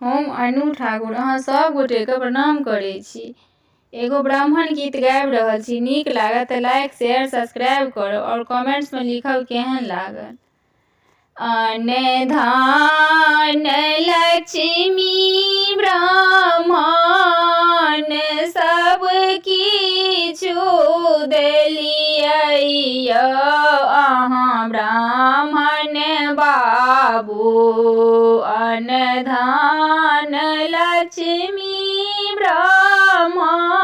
हम अनु ठाकुर अहाँ सब गोटे के प्रणाम करै छी। एगो ब्राह्मण गीत गाबि रहल छी, नीक लागत तऽ लाइक शेयर सब्सक्राइब करब और कमेंट्स में लिखब केहन लागल। अन्न धान लक्ष्मी ब्राह्मण सब किछु देलियै, अहाँ ब्राह्मण बाबू अन्न धान लक्ष्मी ब्राह्मण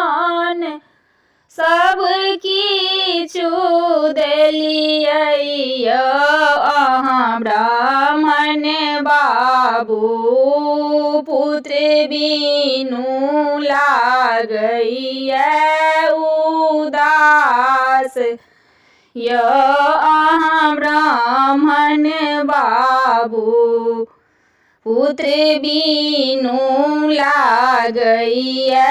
सब किछु देलियै, अहाँ ब्राह्मण बाबू पुत्र बिनु लागैया उदास, अहाँ ब्राह्मण बाबू पुत्र बिनु लागैया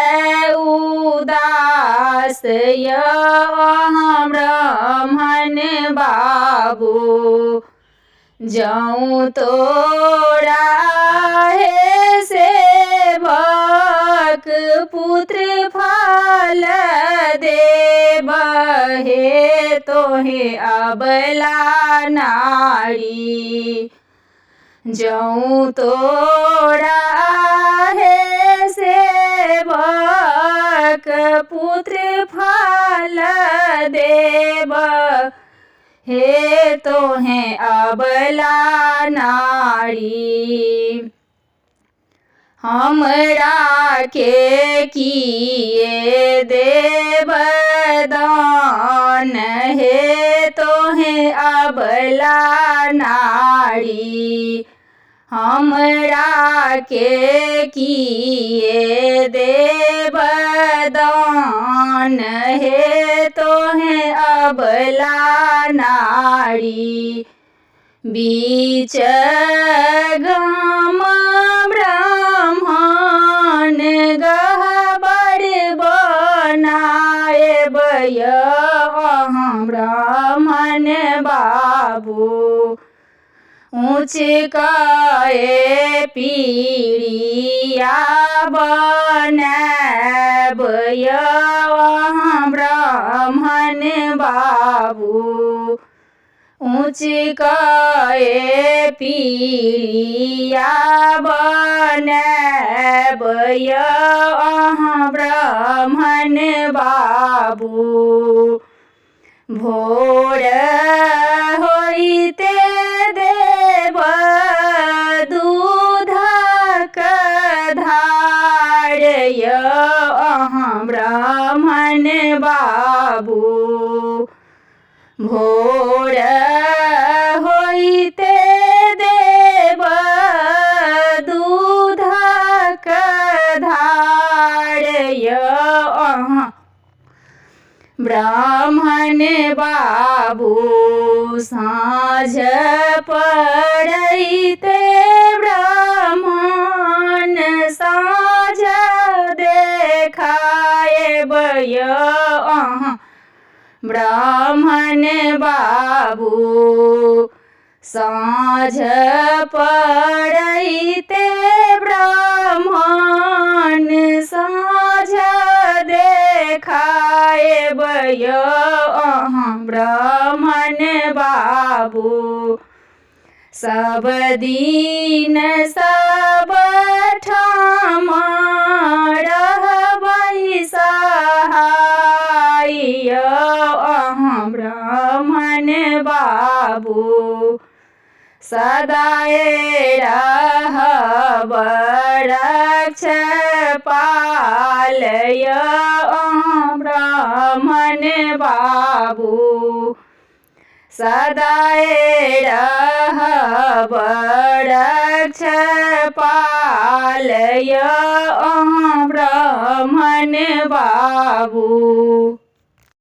उदास, अहाँ ब्राह्मण बाबू जौं तोरा हे सेवक पुत्र फल देबहे, तोहे अबला नारी जौं तोरा हे सेवक पुत्र फल देब हे, तोहे अबला नारी। हमरा के किए देब दान हे, तोहे अबला नारी। हमरा के किए देब दान हे, तोहे अबला नारी। बीच गाम ब्राह्मण गहबर बनाएब, अहाँ ब्राह्मण बाबू ऊँच कए पीढ़िया बनाएब, अहाँ ब्राह्मण बाबू ऊँच कए पीढ़िया बनाएब, अहाँ ब्राह्मण बाबू। भोर होइते देब दूधक धार, अहाँ ब्राह्मण बाबू भोर होइते देब दूधक धार, अहाँ ब्राह्मण बाबू साँझ पड़ैते ब्राह्मण साँझ देखाएब, अहाँ ब्राह्मण बाबू साँझ पड़ैते ब्राह्मण साँझ देखाएब, अहाँ ब्राह्मण बाबू। सब दिन सब ठाम रहबै सहाय, अहाँ ब्राह्मण बाबू सदाए रहब रक्षपाल, अहाँ ब्राह्मण बाबू सदाए रहब रक्षपाल, अहाँ ब्राह्मण बाबू।